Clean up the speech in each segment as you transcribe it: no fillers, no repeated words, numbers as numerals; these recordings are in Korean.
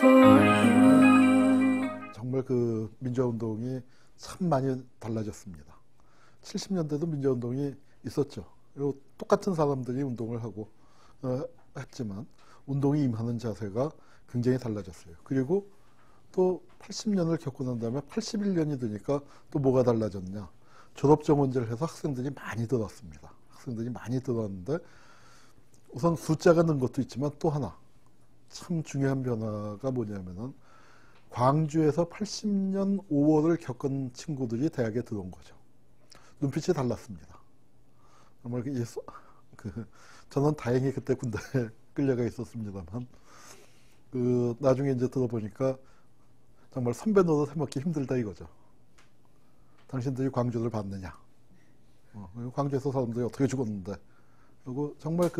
for you. 정말 그 민주화운동이 참 많이 달라졌습니다. 70년대도 민주화운동이 있었죠. 그리고 똑같은 사람들이 운동을 하고 했지만 운동에 임하는 자세가 굉장히 달라졌어요. 그리고 또 80년을 겪고 난 다음에 81년이 되니까 또 뭐가 달라졌냐. 졸업정원제를 해서 학생들이 많이 들었습니다. 학생들이 많이 들었는데 우선 숫자가 는 것도 있지만 또 하나 참 중요한 변화가 뭐냐면은 광주에서 80년 5월을 겪은 친구들이 대학에 들어온 거죠. 눈빛이 달랐습니다. 정말 저는 다행히 그때 군대에 끌려가 있었습니다만 나중에 이제 들어보니까 정말 선배 노릇 해먹기 힘들다 이거죠. 당신들이 광주를 봤느냐. 광주에서 사람들이 어떻게 죽었는데. 그리고 정말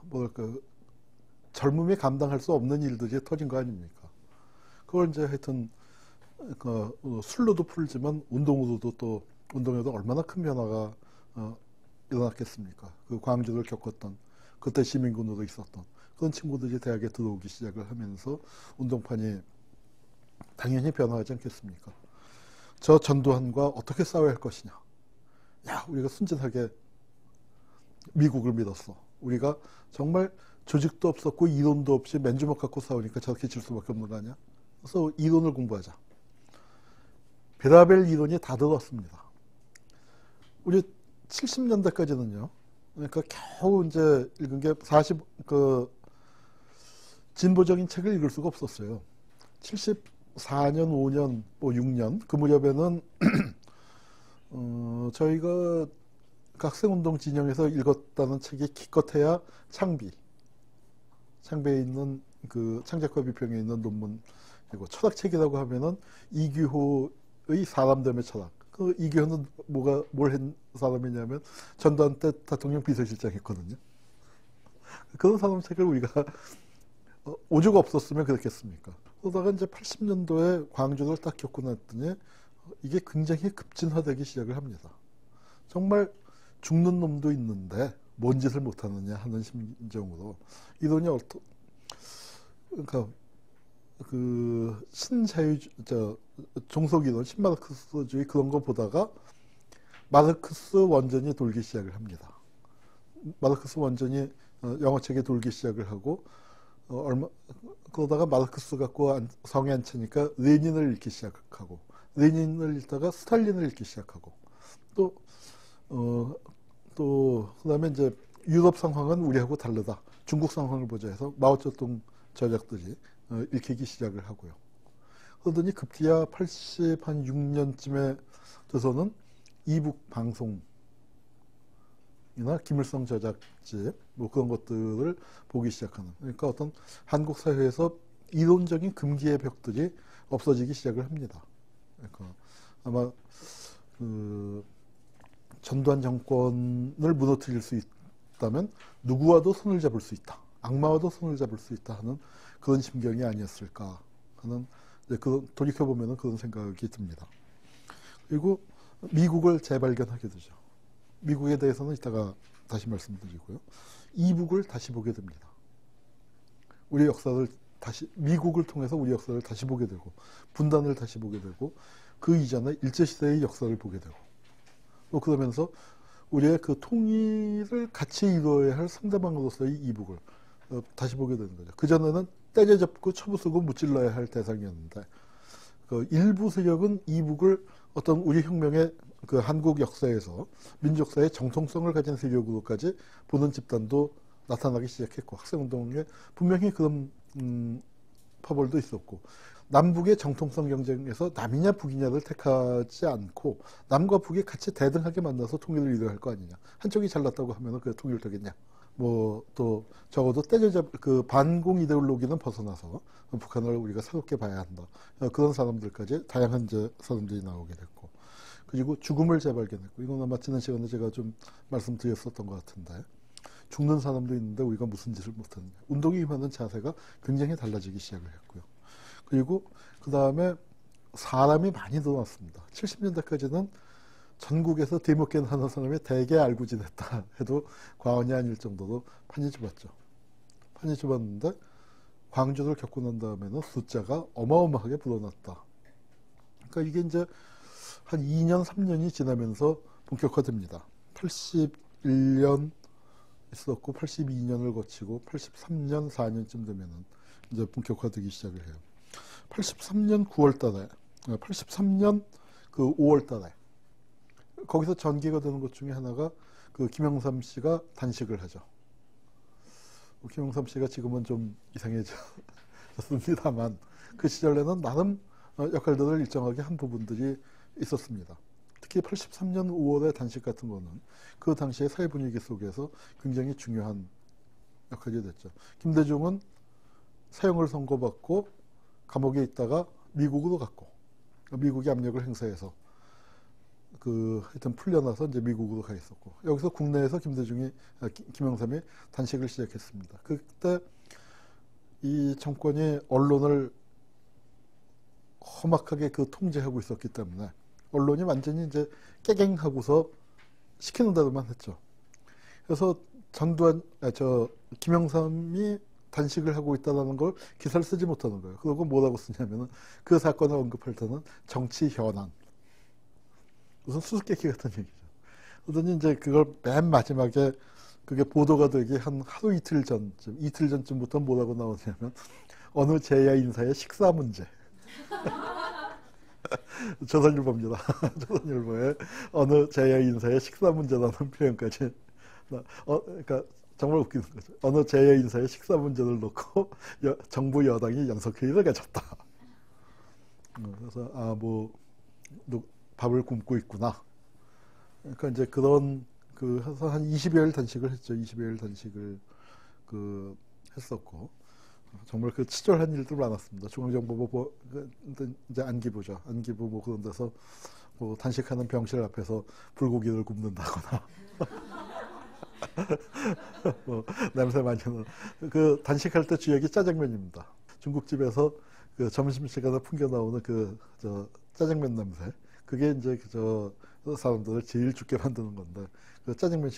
뭐랄까, 젊음이 감당할 수 없는 일들이 터진 거 아닙니까? 그걸 이제 하여튼, 술로도 풀지만 운동에도 얼마나 큰 변화가 일어났겠습니까? 그 광주를 겪었던, 그때 시민군으로 있었던 그런 친구들이 대학에 들어오기 시작을 하면서 운동판이 당연히 변화하지 않겠습니까? 저 전두환과 어떻게 싸워야 할 것이냐. 야, 우리가 순진하게 미국을 믿었어. 우리가 정말 조직도 없었고 이론도 없이 맨주먹 갖고 싸우니까 저렇게 질 수밖에 없는 거 아니야? 그래서 이론을 공부하자. 베라벨 이론이 다 들어왔습니다. 우리 70년대까지는요. 그러니까 겨우 이제 읽은 게 진보적인 책을 읽을 수가 없었어요. 74년, 5년, 6년 그 무렵에는 저희가 학생운동 진영에서 읽었다는 책이 기껏해야 창배에 있는 그 창작과 비평에 있는 논문이고 철학책이라고 하면은 이규호의 사람됨의 철학. 그 이규호는 뭘 한 사람이냐면 전두환 때 대통령 비서실장 했거든요. 그런 사람 책을 우리가 오주가 없었으면 그랬겠습니까? 그러다가 이제 80년도에 광주를 딱 겪고 났더니 이게 굉장히 급진화되기 시작을 합니다. 정말 죽는 놈도 있는데 뭔 짓을 못하느냐 하는 심정으로 이론이 그러니까 종속이론, 신마르크스주의 그런 거 보다가 마르크스 원전이 돌기 시작을 합니다. 마르크스 원전이 영어책에 돌기 시작을 하고 그러다가 마르크스 갖고 성에 안 차니까 레닌을 읽기 시작하고 레닌을 읽다가 스탈린을 읽기 시작하고 또 그다음에 이제 유럽 상황은 우리하고 다르다. 중국 상황을 보자 해서 마오쩌둥 저작들이 읽히기 시작을 하고요. 그러더니 급기야 86년쯤에 돼서는 이북 방송이나 김일성 저작집 뭐 그런 것들을 보기 시작하는, 그러니까 어떤 한국 사회에서 이론적인 금기의 벽들이 없어지기 시작을 합니다. 그러니까 아마 전두환 정권을 무너뜨릴 수 있다면 누구와도 손을 잡을 수 있다. 악마와도 손을 잡을 수 있다 하는 그런 심경이 아니었을까 하는, 돌이켜보면 그런 생각이 듭니다. 그리고 미국을 재발견하게 되죠. 미국에 대해서는 이따가 다시 말씀드리고요. 이북을 다시 보게 됩니다. 우리 역사를 미국을 통해서 우리 역사를 다시 보게 되고, 분단을 다시 보게 되고, 그 이전에 일제시대의 역사를 보게 되고, 또 그러면서 우리의 그 통일을 같이 이루어야 할 상대방으로서의 이북을 다시 보게 되는 거죠. 그전에는 때려잡고 쳐부수고 무찔러야 할 대상이었는데, 그 일부 세력은 이북을 어떤 우리 혁명의 그 한국 역사에서 민족사의 정통성을 가진 세력으로까지 보는 집단도 나타나기 시작했고, 학생운동에 분명히 그런 파벌도 있었고, 남북의 정통성 경쟁에서 남이냐 북이냐를 택하지 않고 남과 북이 같이 대등하게 만나서 통일을 이루어야 할 거 아니냐. 한쪽이 잘났다고 하면 그게 통일되겠냐. 뭐 또 적어도 그 반공 이데올로기는 벗어나서 북한을 우리가 새롭게 봐야 한다. 그런 사람들까지 다양한 사람들이 나오게 됐고, 그리고 죽음을 재발견했고, 이건 아마 지난 시간에 제가 좀 말씀드렸었던 것 같은데, 죽는 사람도 있는데 우리가 무슨 짓을 못하느냐. 운동에 임하는 자세가 굉장히 달라지기 시작을 했고요. 그리고 그 다음에 사람이 많이 들어왔습니다. 70년대까지는 전국에서 데모견 하는 사람이 대개 알고 지냈다 해도 과언이 아닐 정도로 판이 좁았죠. 판이 좁았는데 광주를 겪고 난 다음에는 숫자가 어마어마하게 불어났다. 그러니까 이게 이제 한 2년, 3년이 지나면서 본격화됩니다. 81년 있었고 82년을 거치고 83년, 4년쯤 되면은 이제 본격화되기 시작을 해요. 83년 9월 달에, 83년 그 5월 달에 거기서 전개가 되는 것 중에 하나가 그 김영삼 씨가 단식을 하죠. 김영삼 씨가 지금은 좀 이상해졌습니다만 그 시절에는 나름 역할들을 일정하게 한 부분들이 있었습니다. 특히 83년 5월의 단식 같은 거는 그 당시의 사회 분위기 속에서 굉장히 중요한 역할이 됐죠. 김대중은 사형을 선고받고 감옥에 있다가 미국으로 갔고 미국이 압력을 행사해서 하여튼 풀려나서 이제 미국으로 가 있었고 여기서 국내에서 김영삼이 단식을 시작했습니다. 그때 이 정권이 언론을 험악하게 통제하고 있었기 때문에 언론이 완전히 이제 깨갱하고서 시키는 대로만 했죠. 그래서 김영삼이 단식을 하고 있다는 걸 기사를 쓰지 못하는 거예요. 그리고 뭐라고 쓰냐면은 그 사건을 언급할 때는 정치 현안. 무슨 수수께끼 같은 얘기죠. 그러더니 이제 그걸 맨 마지막에 그게 보도가 되기 한 하루 이틀 전쯤부터 뭐라고 나오냐면 어느 제야 인사의 식사 문제. 조선일보입니다. 조선일보에 어느 제야 인사의 식사 문제라는 표현까지. 그러니까 정말 웃기는 거죠. 어느 제야 인사의 식사 문제를 놓고 정부 여당이 연석회의를 가졌다. 그래서 밥을 굶고 있구나. 그러니까 이제 해서 한 20여일 단식을 했죠. 20여일 단식을 했었고 정말 치졸한 일도 많았습니다. 중앙정보부 이제 안기부죠. 안기부 뭐 그런 데서 뭐 단식하는 병실 앞에서 불고기를 굽는다거나 뭐 냄새 많이 나는 단식할 때 주역이 짜장면입니다. 중국집에서 점심시간에 풍겨 나오는 짜장면 냄새. 그게 이제 사람들을 제일 죽게 만드는 건데 짜장면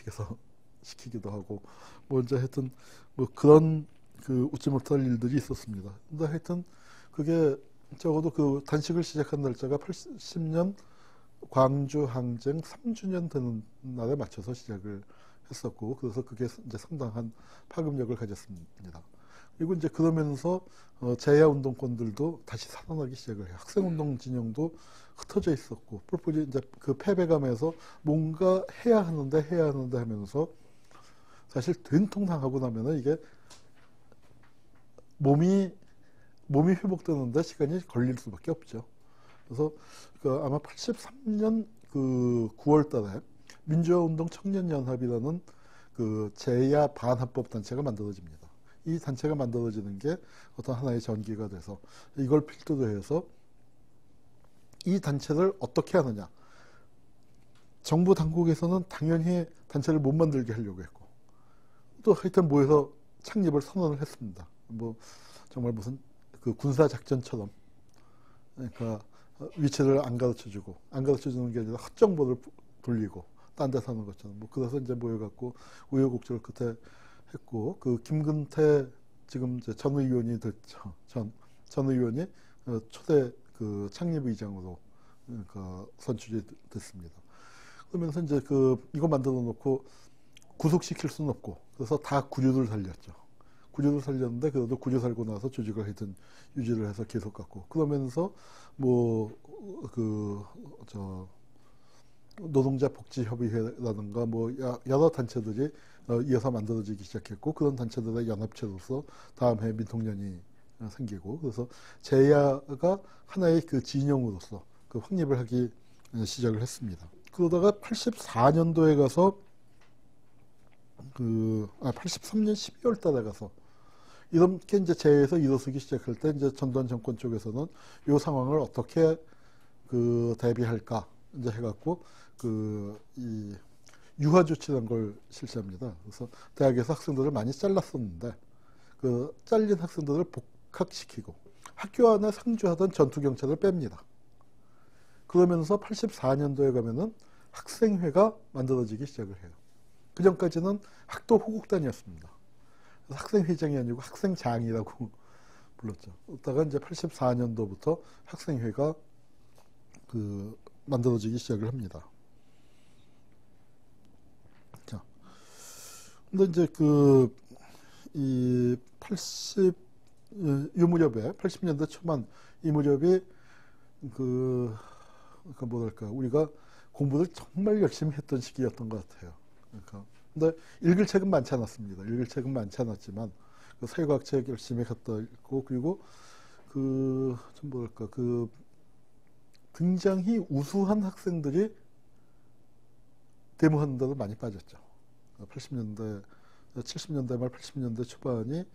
시키기도 하고 뭐 이제 하여튼 뭐 그런 웃지 못할 일들이 있었습니다. 근데 하여튼 그게 적어도 단식을 시작한 날짜가 80년 광주 항쟁 3주년 되는 날에 맞춰서 시작을 했었고 그래서 그게 이제 상당한 파급력을 가졌습니다. 그리고 이제 그러면서 재야 운동권들도 다시 살아나기 시작을 해요. 학생운동 진영도 흩어져 있었고 뿔뿔이 이제 패배감에서 뭔가 해야 하는데 하면서 사실 된통당하고 나면은 이게 몸이 회복되는데 시간이 걸릴 수밖에 없죠. 그래서 아마 83년 9월 달에 민주화운동 청년연합이라는 재야 반합법 단체가 만들어집니다. 이 단체가 만들어지는 게 어떤 하나의 전기가 돼서 이걸 필두로 해서 이 단체를 어떻게 하느냐. 정부 당국에서는 당연히 단체를 못 만들게 하려고 했고 또 하여튼 모여서 창립을 선언을 했습니다. 뭐 정말 무슨 군사 작전처럼 그러니까 위치를 안 가르쳐주고 안 가르쳐주는 게 아니라 헛정보를 돌리고 딴 데 사는 것처럼 뭐 그래서 이제 모여갖고 우여곡절 끝에 했고 김근태 지금 이제 전 의원이 됐죠. 전 의원이 초대 창립 의장으로 선출이 됐습니다. 그러면서 이제 이거 만들어 놓고 구속시킬 수는 없고 그래서 다 구류를 살렸죠. 구류를 살렸는데 그래도 구류 살고 나서 조직을 하여튼 유지를 해서 계속 갔고 그러면서 뭐 노동자 복지협의회라든가 뭐 여러 단체들이 이어서 만들어지기 시작했고 그런 단체들의 연합체로서 다음 해 민통년이 생기고 그래서 재야가 하나의 진영으로서 확립을 하기 시작을 했습니다. 그러다가 84년도에 가서 83년 12월 달에 가서 이렇게 이제 재야에서 일어서기 시작할 때 이제 전두환 정권 쪽에서는 이 상황을 어떻게 대비할까 이제 해갖고 이 유화 조치라는 걸 실시합니다. 그래서 대학에서 학생들을 많이 잘랐었는데 잘린 학생들을 복학시키고 학교 안에 상주하던 전투경찰을 뺍니다. 그러면서 84년도에 가면은 학생회가 만들어지기 시작을 해요. 그 전까지는 학도 호국단이었습니다. 학생회장이 아니고 학생장이라고 불렀죠. 그러다가 이제 84년도부터 학생회가 만들어지기 시작을 합니다. 자, 근데 이제 이 무렵에 80년대 초반 이 무렵이 뭐랄까 우리가 공부를 정말 열심히 했던 시기였던 것 같아요. 그러니까 근데 읽을 책은 많지 않았습니다. 읽을 책은 많지 않았지만 사회과학 책 열심히 갖다 읽고 그리고 좀 뭐랄까 굉장히 우수한 학생들이 데모하는 데도 많이 빠졌죠. 80년대, 70년대 말 80년대 초반이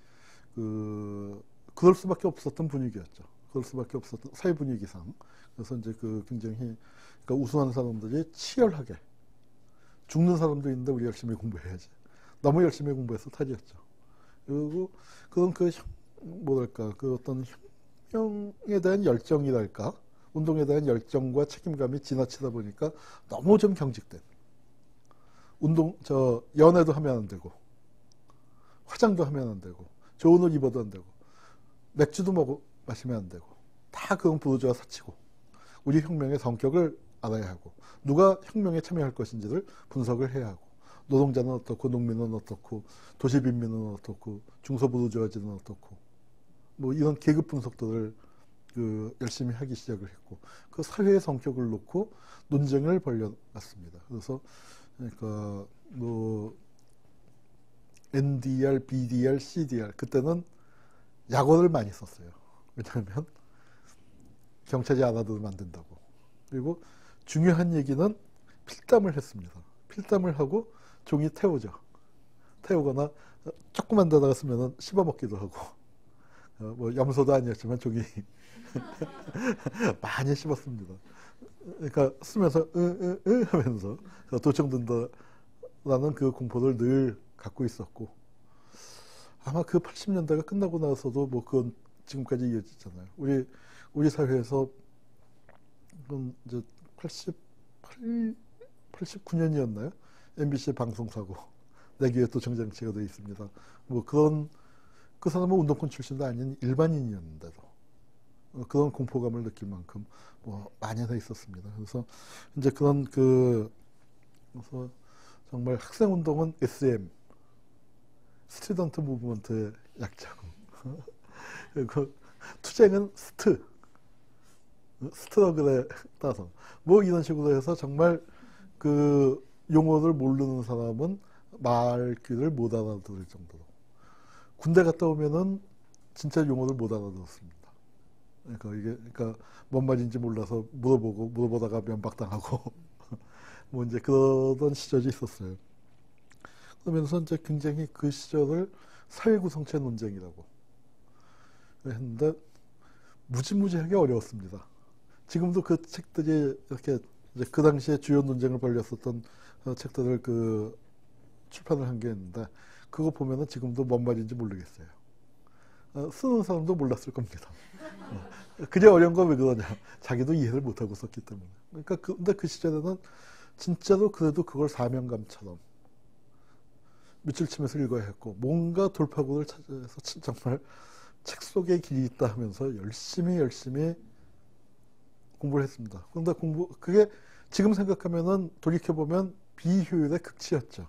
그럴 수밖에 없었던 분위기였죠. 그럴 수밖에 없었던 사회 분위기상. 그래서 이제 굉장히 그러니까 우수한 사람들이 치열하게 죽는 사람도 있는데 우리 열심히 공부해야지. 너무 열심히 공부해서 탈이었죠. 그리고 그건 뭐랄까 어떤 혁명에 대한 열정이랄까 운동에 대한 열정과 책임감이 지나치다 보니까 너무 좀 경직된 연애도 하면 안 되고 화장도 하면 안 되고 좋은 옷 입어도 안 되고 맥주도 마시면 안 되고 다 그건 부르주아 사치고 우리 혁명의 성격을 알아야 하고 누가 혁명에 참여할 것인지를 분석을 해야 하고 노동자는 어떻고 농민은 어떻고 도시빈민은 어떻고 중소부르주아지는 어떻고 뭐 이런 계급 분석들을 열심히 하기 시작을 했고 그 사회의 성격을 놓고 논쟁을 벌여놨습니다. 그래서 그러니까 뭐 NDR, BDR, CDR 그때는 약어를 많이 썼어요. 왜냐하면 경찰이 알아들으면 안 된다고. 그리고 중요한 얘기는 필담을 했습니다. 필담을 하고 종이 태우거나 조그만 데다가 쓰면은 씹어먹기도 하고 뭐 염소도 아니었지만 종이 많이 씹었습니다. 그러니까 쓰면서 하면서 도청된다라는 그 공포를 늘 갖고 있었고 아마 80년대가 끝나고 나서도 뭐 그건 지금까지 이어지잖아요. 우리 사회에서 이제 89년이었나요? MBC 방송사고 내기에 또 정장치가 되어 있습니다. 뭐 그 사람은 운동권 출신도 아닌 일반인이었는데도 그런 공포감을 느낄 만큼 뭐 만연해 있었습니다. 그래서 이제 그래서 정말 학생 운동은 SM 스튜던트 무브먼트의 약자고 그리고 투쟁은 스트러글에 따서 뭐 이런 식으로 해서 정말 용어를 모르는 사람은 말귀를 못 알아들을 정도로 군대 갔다 오면은 진짜 용어를 못 알아들었습니다. 그러니까 뭔 말인지 몰라서 물어보다가 면박당하고 뭐 이제 그러던 시절이 있었어요. 그러면서 이제 굉장히 그 시절을 사회구성체 논쟁이라고 했는데 무지무지하게 어려웠습니다. 지금도 그 책들이 이렇게 이제 그 당시에 주요 논쟁을 벌였었던 책들을 출판을 한 게 있는데 그거 보면은 지금도 뭔 말인지 모르겠어요. 쓰는 사람도 몰랐을 겁니다. 그게 어려운 건 왜 그러냐? 자기도 이해를 못하고 썼기 때문에. 그러니까 근데 그 시절에는 진짜로 그래도 그걸 사명감처럼 밑줄 치면서 읽어야 했고 뭔가 돌파구를 찾아서 정말 책 속에 길이 있다 하면서 열심히 공부를 했습니다. 그런데 그게 지금 생각하면은 돌이켜보면 비효율의 극치였죠.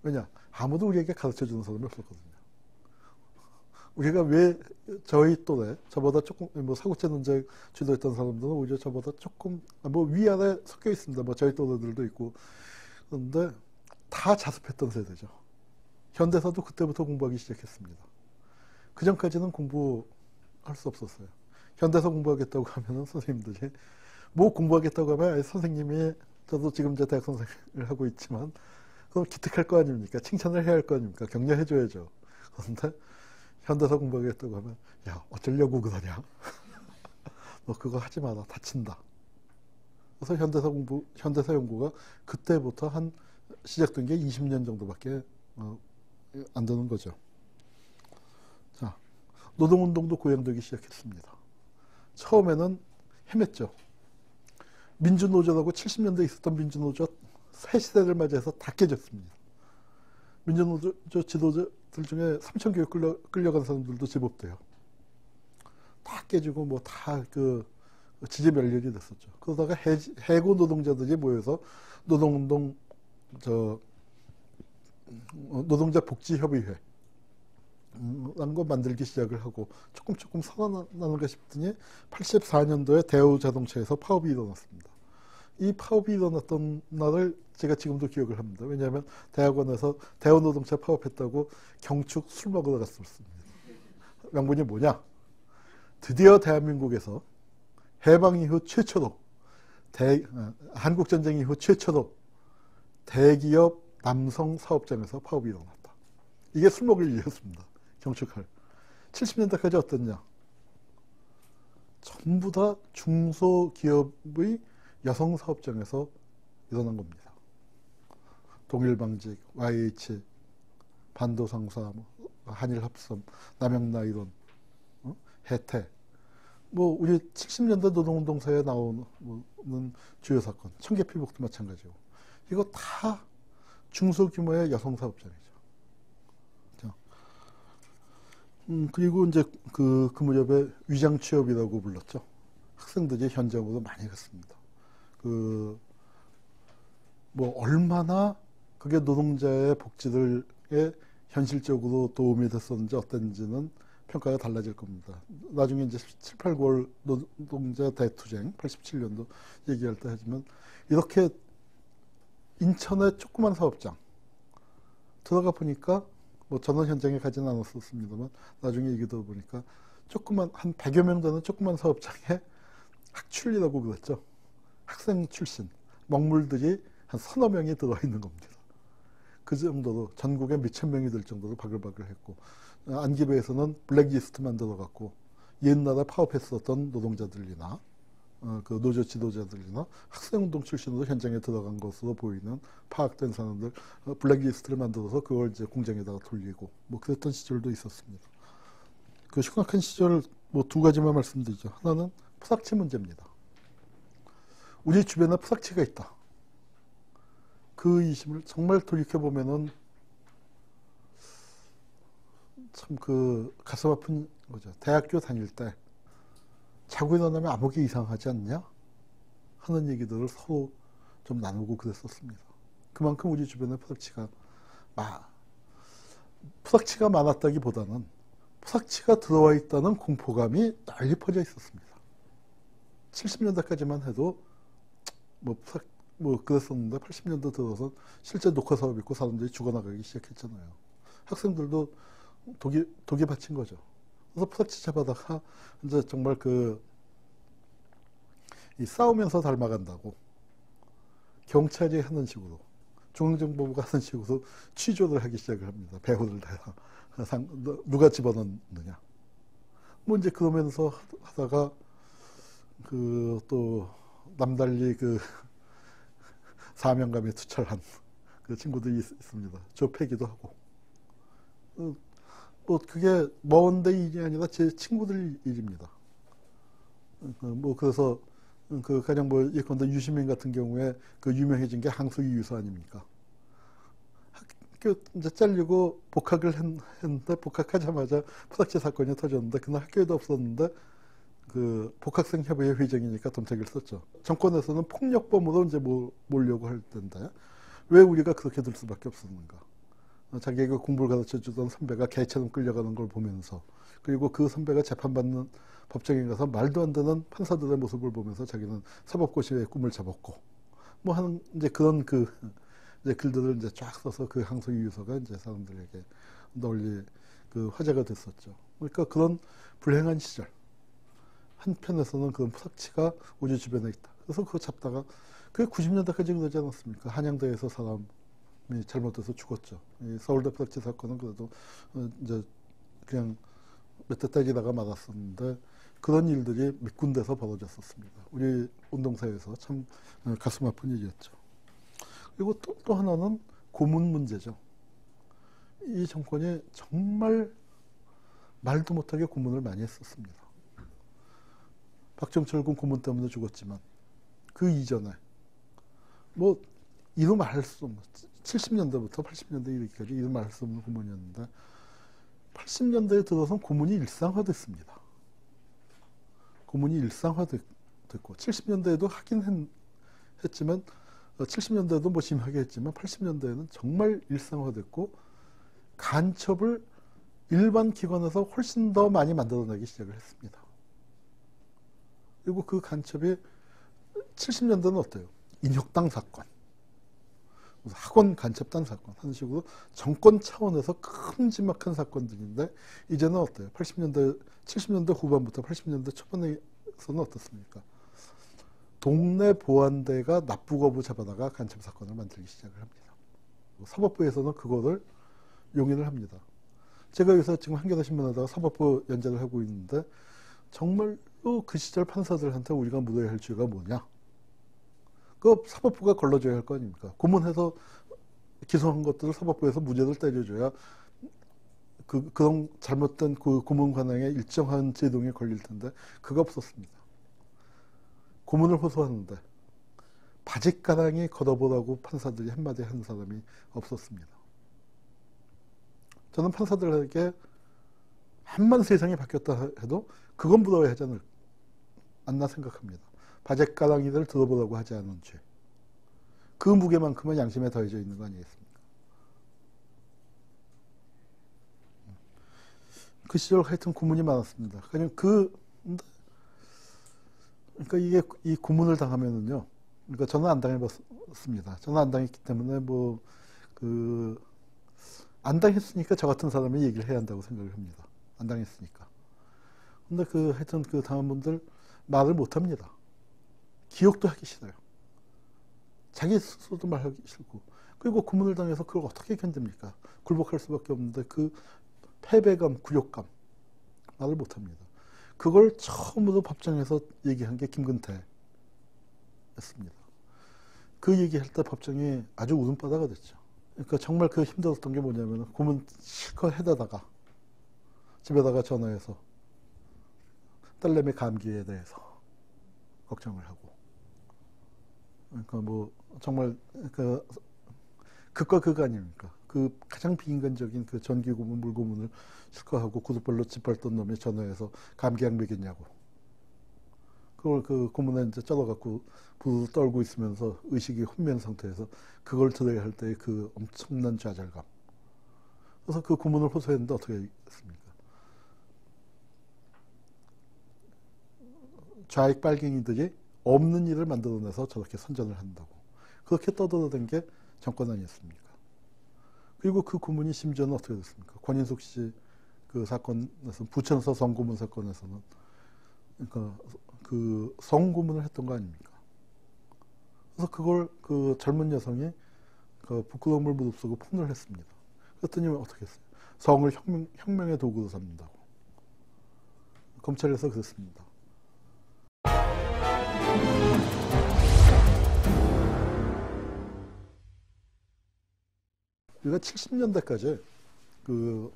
왜냐? 아무도 우리에게 가르쳐주는 사람이 없었거든요. 우리가 왜 저희 또래, 저보다 조금, 뭐 사고체 논쟁 주도했던 사람들은 오히려 저보다 조금, 뭐 위아래 섞여 있습니다. 뭐 저희 또래들도 있고. 그런데 다 자습했던 세대죠. 현대사도 그때부터 공부하기 시작했습니다. 그 전까지는 공부할 수 없었어요. 현대사 공부하겠다고 하면은 선생님들이, 뭐 공부하겠다고 하면 선생님이, 저도 지금 이제 대학 선생을 하고 있지만, 그럼 기특할 거 아닙니까? 칭찬을 해야 할 거 아닙니까? 격려해줘야죠. 그런데 현대사 공부하겠다고 하면 야 어쩌려고 그러냐? 너 그거 하지 마라. 다친다. 그래서 현대사 연구가 그때부터 시작된 게 20년 정도밖에 안 되는 거죠. 자, 노동운동도 고양되기 시작했습니다. 처음에는 헤맸죠. 민주노조라고 70년대에 있었던 민주노조 새 시대를 맞이해서 다 깨졌습니다. 민주노조 지도자 중에 삼천교육 끌려간 사람들도 제법 돼요. 다 깨지고 뭐 다 그 지지멸렬이 됐었죠. 그러다가 해고 노동자들이 모여서 노동운동 노동자 복지협의회 라는 거 만들기 시작을 하고 조금 살아나는가 싶더니 84년도에 대우자동차에서 파업이 일어났습니다. 이 파업이 일어났던 날을 제가 지금도 기억을 합니다. 왜냐하면 대학원에서 대우노동차 파업했다고 경축 술 먹으러 갔었습니다. 명분이 뭐냐? 드디어 대한민국에서 해방 이후 최초로 한국전쟁 이후 최초로 대기업 남성 사업장에서 파업이 일어났다. 이게 술 먹을 일이었습니다. 경축할. 70년대까지 어땠냐? 전부 다 중소기업의 여성 사업장에서 일어난 겁니다. 동일방직, YH, 반도상사, 한일합섬, 남영나이론, 혜태. 뭐 우리 70년대 노동운동사에 나오는 주요 사건, 청계피복도 마찬가지고. 이거 다 중소규모의 여성 사업장이죠. 그리고 이제 그 무렵에 위장 취업이라고 불렀죠. 학생들이 현장으로 많이 갔습니다. 뭐 얼마나 그게 노동자의 복지들에 현실적으로 도움이 됐었는지 어땠는지는 평가가 달라질 겁니다. 나중에 이제 7, 8, 9월 노동자 대투쟁 87년도 얘기할 때 하지만 이렇게 인천의 조그만 사업장 들어가 보니까 뭐 저는 현장에 가지는 않았었습니다만 나중에 얘기 들어보니까 조그만 한 100여 명 되는 조그만 사업장에 학출이라고 그랬죠. 학생 출신 먹물들이 한 서너 명이 들어있는 겁니다. 그 정도로 전국에 몇천 명이 될 정도로 바글바글 했고 안기부에서는 블랙리스트만 들어갔고 옛날에 파업했었던 노동자들이나 그 노조 지도자들이나 학생운동 출신으로 현장에 들어간 것으로 보이는 파악된 사람들 블랙리스트를 만들어서 그걸 이제 공장에다가 돌리고 뭐 그랬던 시절도 있었습니다. 그 흉악한 시절 뭐 두 가지만 말씀드리죠. 하나는 푸삭치 문제입니다. 우리 주변에 푸삭치가 있다. 그 이심을 정말 돌이켜보면은 참 그 가슴 아픈 거죠. 대학교 다닐 때 자고 일어나면 아무게 이상하지 않냐? 하는 얘기들을 서로 좀 나누고 그랬었습니다. 그만큼 우리 주변에 푸삭치가 많았다기보다는 푸삭치가 들어와 있다는 공포감이 널리 퍼져 있었습니다. 70년대까지만 해도 뭐 그랬었는데 80년대 들어서 실제 녹화 사업 있고 사람들이 죽어나가기 시작했잖아요. 학생들도 독이 받친 거죠. 그래서 푸삭치 잡아다가 이제 정말 이 싸우면서 닮아간다고 경찰이 하는 식으로 중앙정보부가 하는 식으로 취조를 하기 시작을 합니다. 배후를 대라. 누가 집어넣느냐. 뭐 이제 그러면서 하다가 또 남달리 사명감에 투철한 그 친구들이 있습니다. 좁히기도 하고. 뭐 그게 먼 데 일이 아니라 제 친구들 일입니다. 뭐 그래서 가령 뭐 예컨대 유시민 같은 경우에 유명해진 게 항소기 유서 아닙니까? 학교 이제 잘리고 복학을 했는데 복학하자마자 푸삭치 사건이 터졌는데 그날 학교에도 없었는데 복학생 협의회 회장이니까 dom택을 썼죠. 정권에서는 폭력범으로 이제 몰려고 할 텐데 왜 우리가 그렇게 될 수밖에 없었는가? 자기에게 공부를 가르쳐주던 선배가 개처럼 끌려가는 걸 보면서 그리고 그 선배가 재판받는 법정에 가서 말도 안 되는 판사들의 모습을 보면서 자기는 사법고시의 꿈을 접었고 뭐 하는 이제 그런 이제 글들을 이제 쫙 써서 그 항소 유서가 이제 사람들에게 널리 화제가 됐었죠. 그러니까 그런 불행한 시절 한편에서는 그런 푸삭치가 우리 주변에 있다. 그래서 그거 잡다가 그게 90년대까지 그러지 않았습니까? 한양대에서 사람이 잘못돼서 죽었죠. 이 서울대 푸삭치 사건은 그래도 이제 그냥 몇 대 때리다가 맞았었는데 그런 일들이 몇 군데서 벌어졌었습니다. 우리 운동사에서 참 가슴 아픈 일이었죠. 그리고 또 하나는 고문 문제죠. 이 정권이 정말 말도 못하게 고문을 많이 했었습니다. 박정철 군 고문 때문에 죽었지만 그 이전에 뭐 이루 말할 수 없는 70년대부터 80년대 이르기까지 이루 말할 수 없는 고문이었는데 80년대에 들어서 고문이 일상화됐습니다. 고문이 일상화됐고 70년대에도 하긴 했지만 70년대에도 뭐 심하게 했지만 80년대에는 정말 일상화됐고 간첩을 일반 기관에서 훨씬 더 많이 만들어내기 시작을 했습니다. 그리고 그 간첩이 70년대는 어때요? 인혁당 사건, 학원 간첩단 사건 하는 식으로 정권 차원에서 큼지막한 사건들인데 이제는 어때요? 70년대 후반부터 80년대 초반에서는 어떻습니까? 동네 보안대가 납부거부 잡아다가 간첩 사건을 만들기 시작을 합니다. 사법부에서는 그거를 용인을 합니다. 제가 요새 지금 한겨레신문에다가 사법부 연재를 하고 있는데 정말로 그 시절 판사들한테 우리가 물어야 할 죄가 뭐냐? 그 사법부가 걸러줘야 할 거 아닙니까? 고문해서 기소한 것들을 사법부에서 무죄를 때려줘야 그런 잘못된 그 고문 관행에 일정한 제동이 걸릴 텐데 그거 없었습니다. 고문을 호소하는데 바짓가랑이 걷어보라고 판사들이 한마디 하는 사람이 없었습니다. 저는 판사들에게 한만 세상이 바뀌었다 해도 그건 부러워하지 않나 생각합니다. 바짓가랑이를 들어보라고 하지 않은 죄. 그 무게만큼은 양심에 더해져 있는 거 아니겠습니까? 그 시절 하여튼 고문이 많았습니다. 그러니까 이게 이 고문을 당하면은요. 그러니까 저는 안 당해봤습니다. 저는 안 당했기 때문에 안 당했으니까 저 같은 사람이 얘기를 해야 한다고 생각을 합니다. 안 당했으니까. 근데 하여튼 그 당한 분들 말을 못 합니다. 기억도 하기 싫어요. 자기 스스로도 말하기 싫고. 그리고 고문을 당해서 그걸 어떻게 견딥니까? 굴복할 수밖에 없는데 그 패배감, 굴욕감 말을 못 합니다. 그걸 처음으로 법정에서 얘기한 게 김근태였습니다. 그 얘기할 때 법정이 아주 웃음바다가 됐죠. 그러니까 정말 그 힘들었던 게 뭐냐면 고문 실컷 해다다가 집에다가 전화해서 딸내미 감기에 대해서 걱정을 하고 그러니까 뭐 정말 극과 극 아닙니까? 그 가장 비인간적인 그 전기 고문, 물 고문을 실컷 하고 구두발로 짓밟던 놈이 전화해서 감기약 먹였냐고. 그걸 그 고문에 이제 쩔어갖고 부르르 떨고 있으면서 의식이 혼미한 상태에서 그걸 들어야 할 때의 그 엄청난 좌절감. 그래서 그 고문을 호소했는데 어떻게 했습니까? 좌익 빨갱이들이 없는 일을 만들어내서 저렇게 선전을 한다고. 그렇게 떠들어댄 게 정권 아니었습니까? 그리고 그 고문이 심지어는 어떻게 됐습니까? 권인숙 씨 그 사건에서 부천서 성고문 사건에서는 그러니까 그 성고문을 했던 거 아닙니까? 그래서 그걸 그 젊은 여성이 그 부끄러움을 무릅쓰고 폭로를 했습니다. 그랬더니 어떻게 했어요? 성을 혁명의 도구로 삼는다고. 검찰에서 그랬습니다. 우리가 70년대까지 그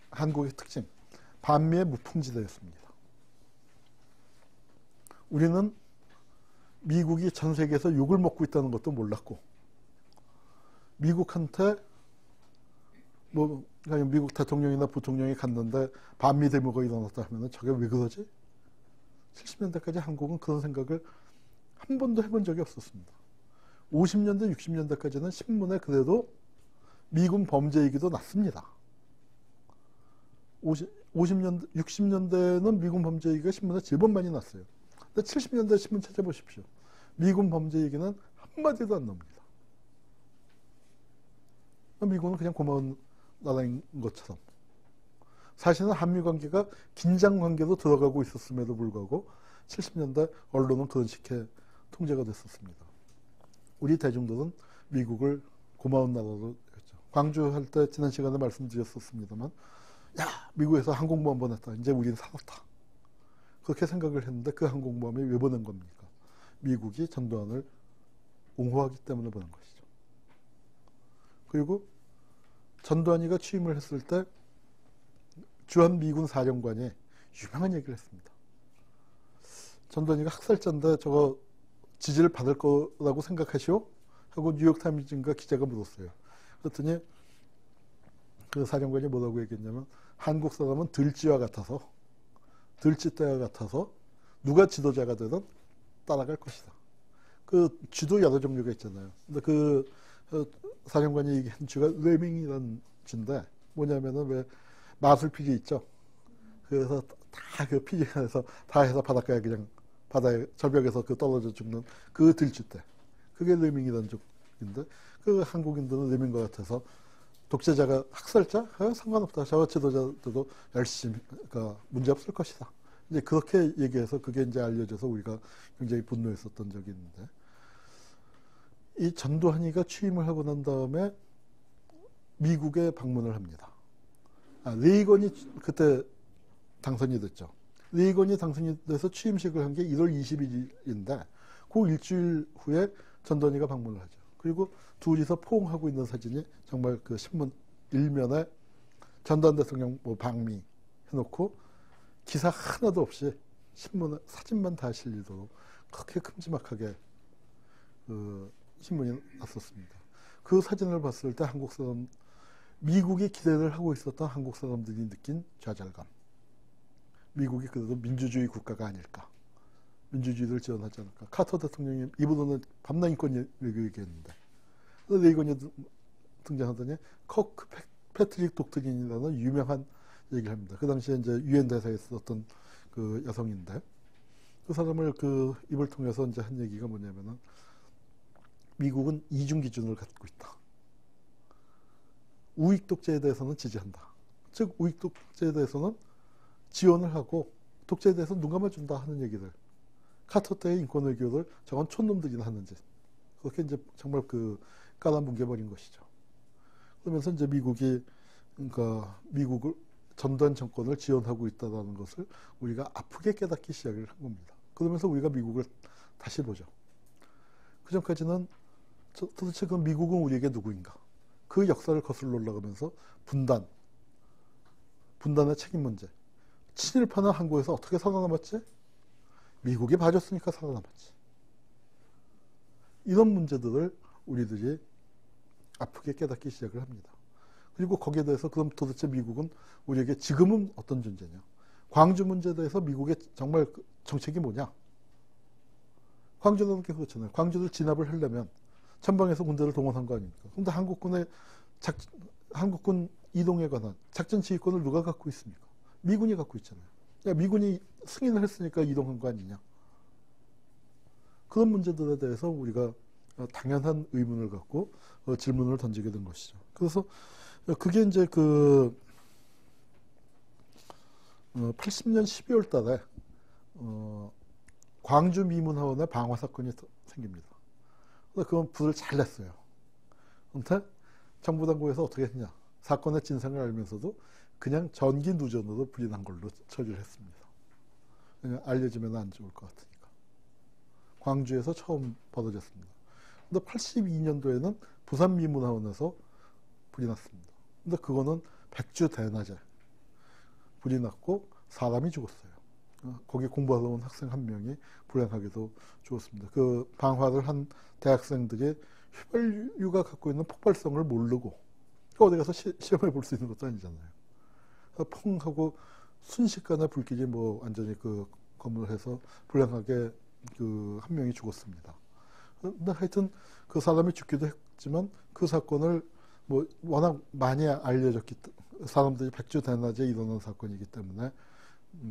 한국의 특징, 반미의 무풍지대였습니다. 우리는 미국이 전 세계에서 욕을 먹고 있다는 것도 몰랐고, 미국한테 미국 대통령이나 부통령이 갔는데 반미 데모가 일어났다 하면 저게 왜 그러지? 70년대까지 한국은 그런 생각을 한 번도 해본 적이 없었습니다. 50년대, 60년대까지는 신문에 그래도 미군 범죄 얘기도 났습니다. 50년대, 60년대는 미군 범죄 얘기가 신문에 제법 많이 났어요. 근데 70년대 신문 찾아보십시오. 미군 범죄 얘기는 한마디도 안 나옵니다. 미군은 그냥 고마운 나라인 것처럼. 사실은 한미 관계가 긴장 관계로 들어가고 있었음에도 불구하고 70년대 언론은 그런 식의 통제가 됐었습니다. 우리 대중들은 미국을 고마운 나라로 했죠. 광주 할 때 지난 시간에 말씀드렸었습니다만, 야, 미국에서 항공모함 한 번 했다. 이제 우리는 살았다. 그렇게 생각을 했는데 그 항공모함이 왜 보낸 겁니까? 미국이 전두환을 옹호하기 때문에 보낸 것이죠. 그리고 전두환이가 취임을 했을 때 주한 미군 사령관이 유명한 얘기를 했습니다. 전두환이가 학살자인데 저거 지지를 받을 거라고 생각하시오? 하고 뉴욕타임즈인가 기자가 물었어요. 그랬더니 그 사령관이 뭐라고 얘기했냐면 한국 사람은 들쥐와 같아서 들쥐떼와 같아서 누가 지도자가 되든 따라갈 것이다. 그 쥐도 여러 종류가 있잖아요. 근데 그 사령관이 얘기한 쥐가 레밍이라는 쥐인데 뭐냐면은 왜 마술피리 있죠. 그래서 다 그 피리에서 다 해서 바닷가에 그냥 바다에 절벽에서 그 떨어져 죽는 그 들쥐떼. 그게 레밍이라는 종인데 그 한국인들은 레밍과 같아서 독재자가 학살자? 상관없다. 저 지도자들도 열심히 그러니까 문제 없을 것이다. 이제 그렇게 얘기해서 그게 이제 알려져서 우리가 굉장히 분노했었던 적이 있는데 이 전두환이가 취임을 하고 난 다음에 미국에 방문을 합니다. 레이건이 그때 당선이 됐죠. 레이건이 당선이 돼서 취임식을 한 게 1월 21일인데 그 일주일 후에 전두환이가 방문을 하죠. 그리고 둘이서 포옹하고 있는 사진이 정말 그 신문 일면에 전두환 대통령 뭐 방미 해놓고 기사 하나도 없이 신문에 사진만 다 실리도록 그렇게 큼지막하게 그 신문이 났었습니다. 그 사진을 봤을 때 한국 사람, 미국이 기대를 하고 있었던 한국 사람들이 느낀 좌절감. 미국이 그래도 민주주의 국가가 아닐까. 민주주의를 지원하지 않을까. 카터 대통령이 이분은 밤낮 인권 얘기했는데 레이건이 등장하더니 커크 패트릭 독트린이라는 유명한 얘기를 합니다. 그 당시에 이제 유엔 대사에 있었던 그 여성인데 그 사람을 그 입을 통해서 이제 한 얘기가 뭐냐면은 미국은 이중 기준을 갖고 있다. 우익 독재에 대해서는 지지한다. 즉 우익 독재에 대해서는 지원을 하고 독재에 대해서 눈 감아준다 하는 얘기들. 카터 때의 인권 외교를 저건 촌놈들이나 하는 짓. 그렇게 이제 정말 그 깔아뭉개버린 것이죠. 그러면서 이제 미국이 그러니까 미국을 전두환 정권을 지원하고 있다는 것을 우리가 아프게 깨닫기 시작을 한 겁니다. 그러면서 우리가 미국을 다시 보죠. 그 전까지는 도대체 그 미국은 우리에게 누구인가? 그 역사를 거슬러 올라가면서 분단의 책임 문제. 친일파는 한국에서 어떻게 살아남았지? 미국이 봐줬으니까 살아남았지. 이런 문제들을 우리들이 아프게 깨닫기 시작을 합니다. 그리고 거기에 대해서 그럼 도대체 미국은 우리에게 지금은 어떤 존재냐? 광주 문제에 대해서 미국의 정말 정책이 뭐냐? 광주는 그렇잖아요. 광주를 진압을 하려면 전방에서 군대를 동원한 거 아닙니까? 그런데 한국군 이동에 관한 작전 지휘권을 누가 갖고 있습니까? 미군이 갖고 있잖아요. 그러니까 미군이 승인을 했으니까 이동한 거 아니냐? 그런 문제들에 대해서 우리가 당연한 의문을 갖고 질문을 던지게 된 것이죠. 그래서 그게 이제 그 80년 12월 달에 광주 미문하원의 방화 사건이 생깁니다. 그건 불을 잘 냈어요. 그런데 정부 당국에서 어떻게 했냐? 사건의 진상을 알면서도 그냥 전기 누전으로 불이 난 걸로 처리를 했습니다. 그냥 알려지면 안 좋을 것 같으니까. 광주에서 처음 벌어졌습니다. 근데 82년도에는 부산 미문하원에서 불이 났습니다. 근데 그거는 백주 대낮에 불이 났고 사람이 죽었어요. 거기 공부하러 온 학생 한 명이 불행하게도 죽었습니다. 그 방화를 한 대학생들이 휘발유가 갖고 있는 폭발성을 모르고 어디 가서 시험해 볼 수 있는 것도 아니잖아요. 펑 하고 순식간에 불길이 뭐 완전히 그 건물을 해서 불행하게 그 한 명이 죽었습니다. 근데 하여튼 그 사람이 죽기도 했지만 그 사건을 뭐 워낙 많이 알려졌기 때문에 사람들이 백주 대낮에 일어난 사건이기 때문에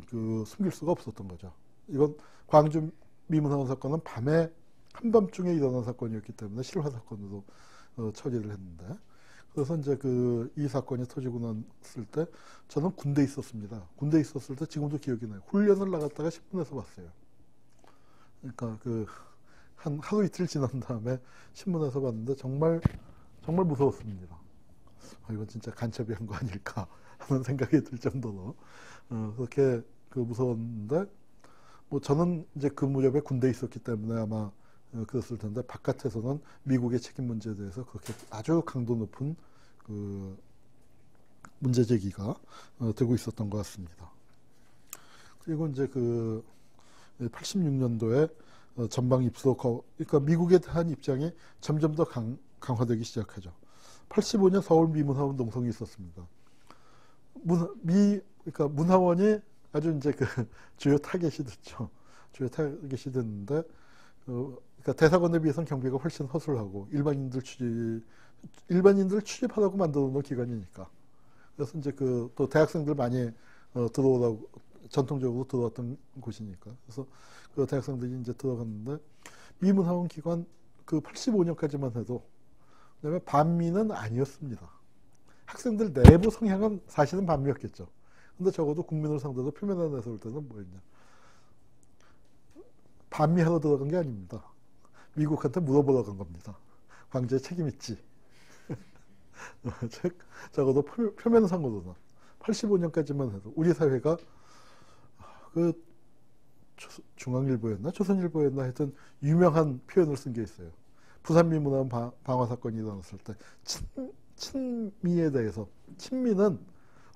그 숨길 수가 없었던 거죠. 이건 광주 미문하원 사건은 밤에 한밤중에 일어난 사건이었기 때문에 실화 사건으로 처리를 했는데 그래서 이제 이 사건이 터지고 났을 때 저는 군대에 있었습니다. 군대에 있었을 때 지금도 기억이 나요. 훈련을 나갔다가 10분에서 왔어요. 그러니까 한 하루 이틀 지난 다음에 신문에서 봤는데 정말 무서웠습니다. 이건 진짜 간첩이 한 거 아닐까 하는 생각이 들 정도로 그렇게 무서웠는데 뭐 저는 이제 그 무렵에 군대에 있었기 때문에 아마 그랬을 텐데 바깥에서는 미국의 책임 문제에 대해서 그렇게 아주 강도 높은 문제 제기가 되고 있었던 것 같습니다. 그리고 이제 86년도에 전방 입소, 그러니까 미국에 대한 입장이 점점 더 강화되기 시작하죠. 85년 서울 미문하원 농성이 있었습니다. 그러니까 문화원이 아주 이제 그 주요 타겟이 됐죠. 주요 타겟이 됐는데, 그러니까 대사관에 비해서는 경비가 훨씬 허술하고 일반인들 출입하라고 만들어 놓은 기관이니까. 그래서 이제 또 대학생들 많이 들어오라고 전통적으로 들어왔던 곳이니까. 그래서 그 대학생들이 이제 들어갔는데 미 문화원 기관 그 85년까지만 해도 그다음에 반미는 아니었습니다. 학생들 내부 성향은 사실은 반미였겠죠. 근데 적어도 국민을 상대로 표면에 내세울 때는 뭐였냐. 반미하러 들어간 게 아닙니다. 미국한테 물어보러 간 겁니다. 황제의 책임 있지. 즉, 적어도 표면상으로는 85년까지만 해도 우리 사회가 그 중앙일보였나 조선일보였나 하여튼 유명한 표현을 쓴 게 있어요. 부산미 문화원 방화 사건이 일어났을 때 친미에 대해서 친미는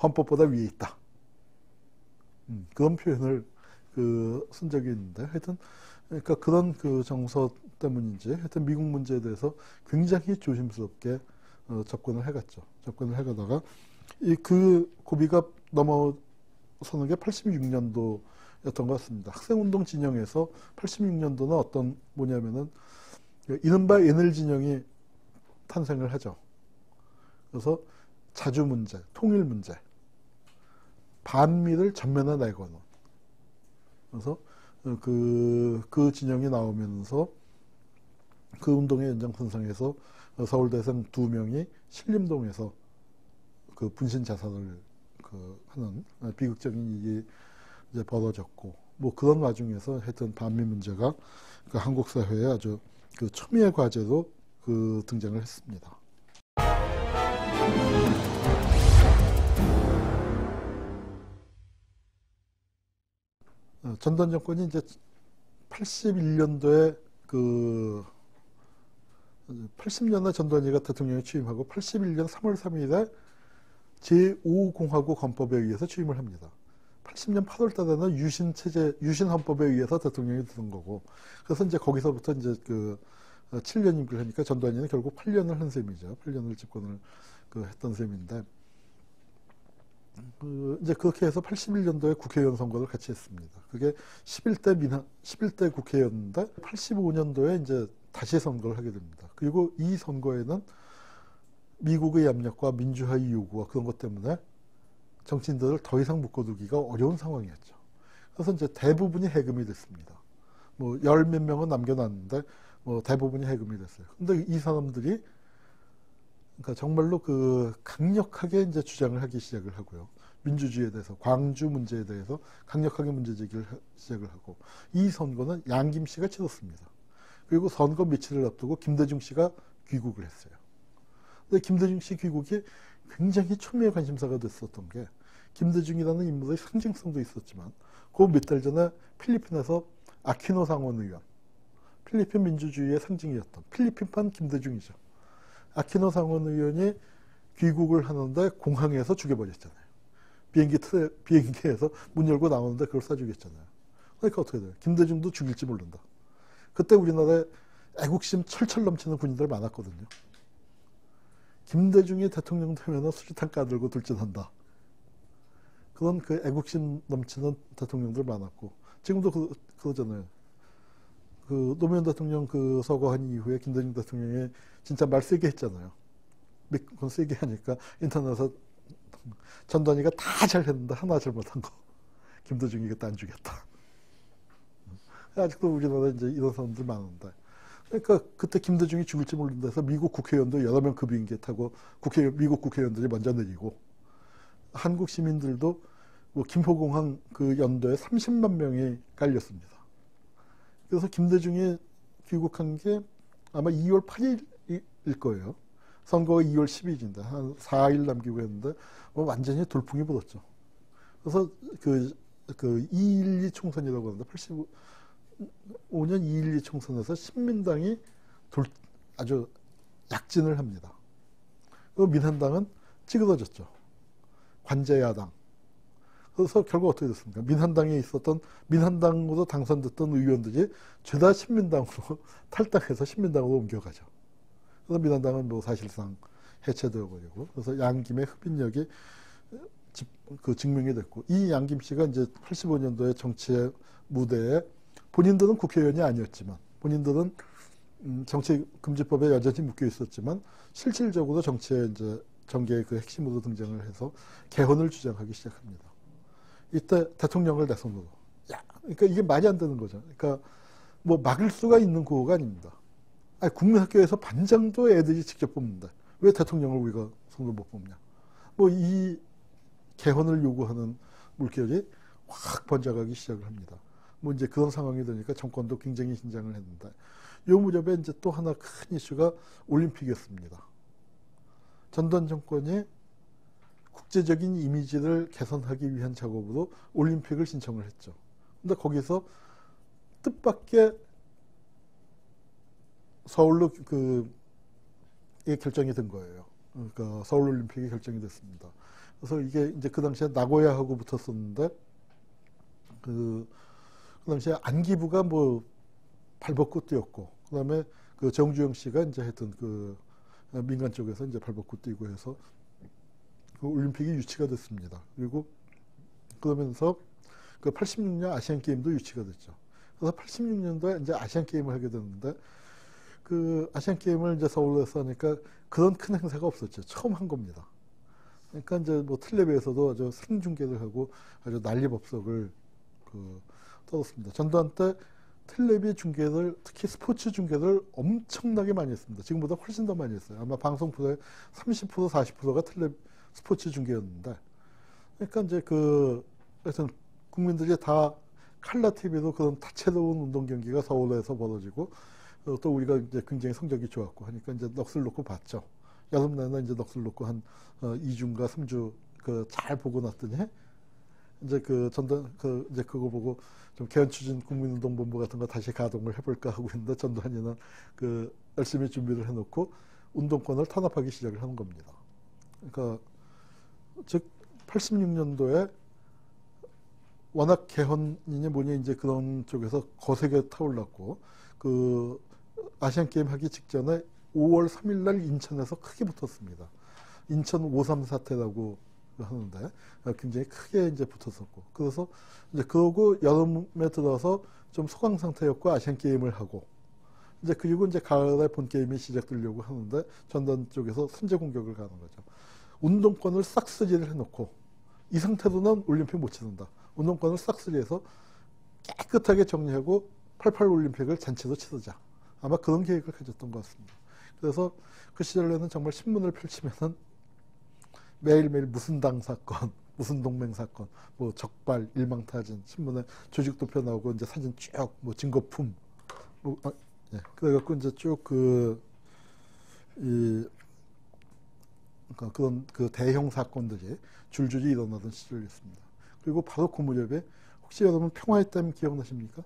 헌법보다 위에 있다. 그런 표현을 쓴 적이 있는데 하여튼 그러니까 그런 그 정서 때문인지 하여튼 미국 문제에 대해서 굉장히 조심스럽게 접근을 해갔죠. 접근을 해가다가 그 고비가 넘어서는 게 86년도였던 것 같습니다. 학생운동 진영에서 86년도는 뭐냐면은 이른바 NL 진영이 탄생을 하죠. 그래서 자주 문제, 통일 문제, 반미를 전면에 내거는 그래서 그 진영이 나오면서 그 운동의 연장선상에서 서울대생 2명이 신림동에서 그 분신 자살을 하는 비극적인 일이 이제 벌어졌고 뭐 그런 와중에서 하여튼 반미 문제가 그 한국 사회에 아주 그 초미의 과제로 등장을 했습니다. 전두환 정권이 이제 81년도에 80년에 전두환이가 대통령에 취임하고 81년 3월 3일에 제5공화국 헌법에 의해서 취임을 합니다. 80년 8월 달에는 유신 헌법에 의해서 대통령이 되는 거고, 그래서 이제 거기서부터 이제 7년 임기를 하니까 전두환이는 결국 8년을 한 셈이죠. 8년을 집권을 했던 셈인데, 이제 그렇게 해서 81년도에 국회의원 선거를 같이 했습니다. 그게 11대 국회였는데 85년도에 이제 다시 선거를 하게 됩니다. 그리고 이 선거에는 미국의 압력과 민주화의 요구와 그런 것 때문에 정치인들을 더 이상 묶어두기가 어려운 상황이었죠. 그래서 이제 대부분이 해금이 됐습니다. 뭐 열 몇 명은 남겨놨는데 뭐 대부분이 해금이 됐어요. 근데 이 사람들이 그러니까 정말로 강력하게 이제 주장을 하기 시작을 하고요. 민주주의에 대해서, 광주 문제에 대해서 강력하게 문제 제기를 시작을 하고, 이 선거는 양김 씨가 치렀습니다. 그리고 선거 며칠을 앞두고 김대중 씨가 귀국을 했어요. 근데 김대중 씨 귀국이 굉장히 초미의 관심사가 됐었던 게, 김대중이라는 인물의 상징성도 있었지만 그 몇 달 전에 필리핀에서 아퀴노 상원 의원, 필리핀 민주주의의 상징이었던 필리핀판 김대중이죠. 아퀴노 상원 의원이 귀국을 하는데 공항에서 죽여버렸잖아요. 비행기에서 문 열고 나오는데 그걸 쏴 죽였잖아요. 그러니까 어떻게 돼요? 김대중도 죽일지 모른다. 그때 우리나라에 애국심 철철 넘치는 군인들 많았거든요. 김대중이 대통령 되면 수류탄 까들고 돌진한다. 그런 애국심 넘치는 대통령들 많았고, 지금도 그러잖아요. 노무현 대통령 서거한 이후에 김대중 대통령이 진짜 말 세게 했잖아요. 그건 세게 하니까 인터넷에서 전두환이가 다 잘했는데 하나 잘못한 거. 김대중이 이겼다 안 주겠다. 아직도 우리나라에 이제 이런 사람들 많은데. 그러니까 그때 김대중이 죽을지 모른다 해서 미국 국회의원도 여러 명 그 비행기에 타고 미국 국회의원들이 먼저 내리고, 한국 시민들도 뭐 김포공항 연도에 30만 명이 깔렸습니다. 그래서 김대중이 귀국한 게 아마 2월 8일일 거예요. 선거가 2월 10일인데 한 4일 남기고 했는데 완전히 돌풍이 불었죠. 그래서 2.12 총선이라고 하는데 85년 2.12 총선에서 신민당이 아주 약진을 합니다. 그리고 민한당은 찌그러졌죠. 관제야당. 그래서 결국 어떻게 됐습니까? 민한당으로 당선됐던 의원들이 죄다 신민당으로 탈당해서 신민당으로 옮겨가죠. 그래서 민한당은 뭐 사실상 해체되어 버리고, 그래서 양김의 흡인력이 증명이 됐고, 이 양김 씨가 이제 85년도에 정치의 무대에 본인들은 국회의원이 아니었지만, 본인들은 정치금지법에 여전히 묶여 있었지만, 실질적으로 정치에 이제 정계의 그 핵심으로 등장을 해서 개헌을 주장하기 시작합니다. 이때 대통령을 내 손으로. 야, 그러니까 이게 말이 안 되는 거죠. 그러니까 뭐 막을 수가 있는 구호가 아닙니다. 아니, 국민학교에서 반장도 애들이 직접 뽑는다. 왜 대통령을 우리가 손으로 못 뽑냐. 뭐 이 개헌을 요구하는 물결이 확 번져가기 시작을 합니다. 뭐 이제 그런 상황이 되니까 정권도 굉장히 긴장을 했는데, 요 무렵에 이제 또 하나 큰 이슈가 올림픽이었습니다. 전두환 정권이 국제적인 이미지를 개선하기 위한 작업으로 올림픽을 신청을 했죠. 근데 거기서 뜻밖의 서울로 이게 결정이 된 거예요. 그러니까 서울 올림픽이 결정이 됐습니다. 그래서 이게 이제 그 당시에 나고야하고 붙었었는데, 그 당시에 안기부가 뭐 발벗고 뛰었고, 그 다음에 그 정주영 씨가 이제 하여튼 그 민간 쪽에서 이제 발벗고 뛰고 해서 그 올림픽이 유치가 됐습니다. 그리고 그러면서 그 86년 아시안 게임도 유치가 됐죠. 그래서 86년도에 이제 아시안 게임을 하게 됐는데, 그 아시안 게임을 이제 서울에서 하니까 그런 큰 행사가 없었죠. 처음 한 겁니다. 그러니까 이제 뭐 텔레비에서도 아주 생중계를 하고 아주 난리법석을 떨었습니다. 전두환 때 텔레비 중계를, 특히 스포츠 중계를 엄청나게 많이 했습니다. 지금보다 훨씬 더 많이 했어요. 아마 방송 프로의 30% 40%가 스포츠 중계였는데, 그러니까 이제 하여튼 국민들이 다 칼라 TV도 그런 다채로운 운동 경기가 서울에서 벌어지고, 또 우리가 이제 굉장히 성적이 좋았고 하니까 이제 넋을 놓고 봤죠. 여름 내내 이제 넋을 놓고 한 2주인가 3주 잘 보고 났더니, 이제 이제 그거 보고 좀 개헌추진 국민운동본부 같은 거 다시 가동을 해볼까 하고 있는데, 전두환이는 열심히 준비를 해놓고 운동권을 탄압하기 시작을 하는 겁니다. 그러니까 즉 86년도에 워낙 개헌이니 뭐니 이제 그런 쪽에서 거세게 타올랐고, 아시안 게임 하기 직전에 5월 3일 날 인천에서 크게 붙었습니다. 인천 5.3 사태라고 하는데 굉장히 크게 이제 붙었었고, 그래서 이제 그러고 여름에 들어서 좀 소강 상태였고 아시안 게임을 하고, 이제 그리고 이제 가을에 본 게임이 시작되려고 하는데 전두환 쪽에서 선제 공격을 가는 거죠. 운동권을 싹쓸이를 해놓고 이 상태로는 올림픽 못 치는다. 운동권을 싹쓸이해서 깨끗하게 정리하고 88 올림픽을 잔치로 치르자. 아마 그런 계획을 가졌던 것 같습니다. 그래서 그 시절에는 정말 신문을 펼치면은 매일매일 무슨 당 사건, 무슨 동맹 사건, 뭐 적발, 일망타진, 신문에 조직도표 나오고 이제 사진 쭉, 뭐 증거품, 예. 그래갖고 이제 쭉 그러니까 그런 대형 사건들이 줄줄이 일어나던 시절이었습니다. 그리고 바로 그 무렵에 혹시 여러분 평화의 댐 기억나십니까?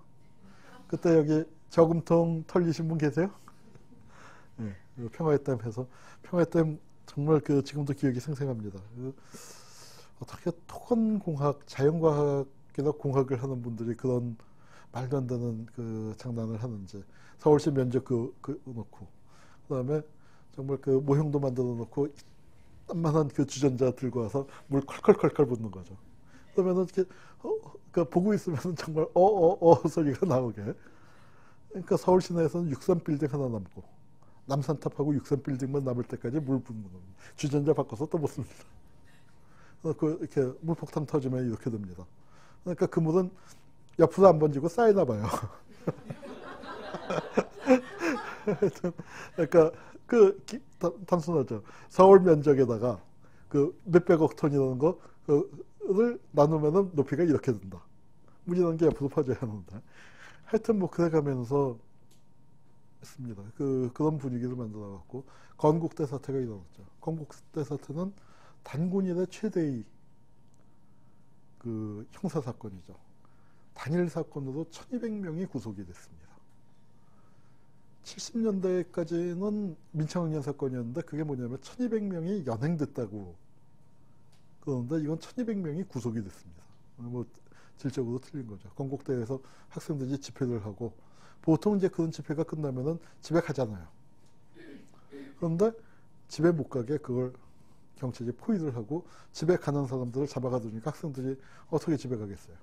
그때 여기 저금통 털리신 분 계세요? 네, 평화의 댐 해서 평화의 댐 정말 지금도 기억이 생생합니다. 어떻게 토건공학, 자연과학이나 공학을 하는 분들이 그런 말도 안 되는 장난을 하는지, 서울시 면적 놓고, 그다음에 정말 모형도 만들어 놓고 땀만한 주전자 들고 와서 물 컬컬컬컬 붓는 거죠. 그러면은 이렇게 보고 있으면 정말 소리가 나오게. 그러니까 서울 시내에서는 63빌딩 하나 남고 남산탑하고 63빌딩만 남을 때까지 물 붓는 겁니다. 주전자 바꿔서 또 붓습니다. 이렇게 물폭탄 터지면 이렇게 됩니다. 그러니까 그 물은 옆으로 안 번지고 쌓이나 봐요. 그러니까 단순하죠. 서울 면적에다가 몇백억 톤이라는 거를 나누면은 높이가 이렇게 된다. 물이라는 게 옆으로 퍼져야 하는데, 하여튼 뭐 그래 가면서 했습니다. 그런 분위기를 만들어 갖고 건국대 사태가 일어났죠. 건국대 사태는 단군 이래 최대의 형사 사건이죠. 단일 사건으로 1200명이 구속이 됐습니다. 70년대까지는 민창응년 사건이었는데 그게 뭐냐면 1200명이 연행됐다고 그러는데 이건 1200명이 구속이 됐습니다. 뭐 질적으로 틀린 거죠. 건국대에서 학생들이 집회를 하고 보통 이제 그런 집회가 끝나면은 집에 가잖아요. 그런데 집에 못 가게 그걸 경찰이 포위를 하고 집에 가는 사람들을 잡아가두니까 학생들이 어떻게 집에 가겠어요.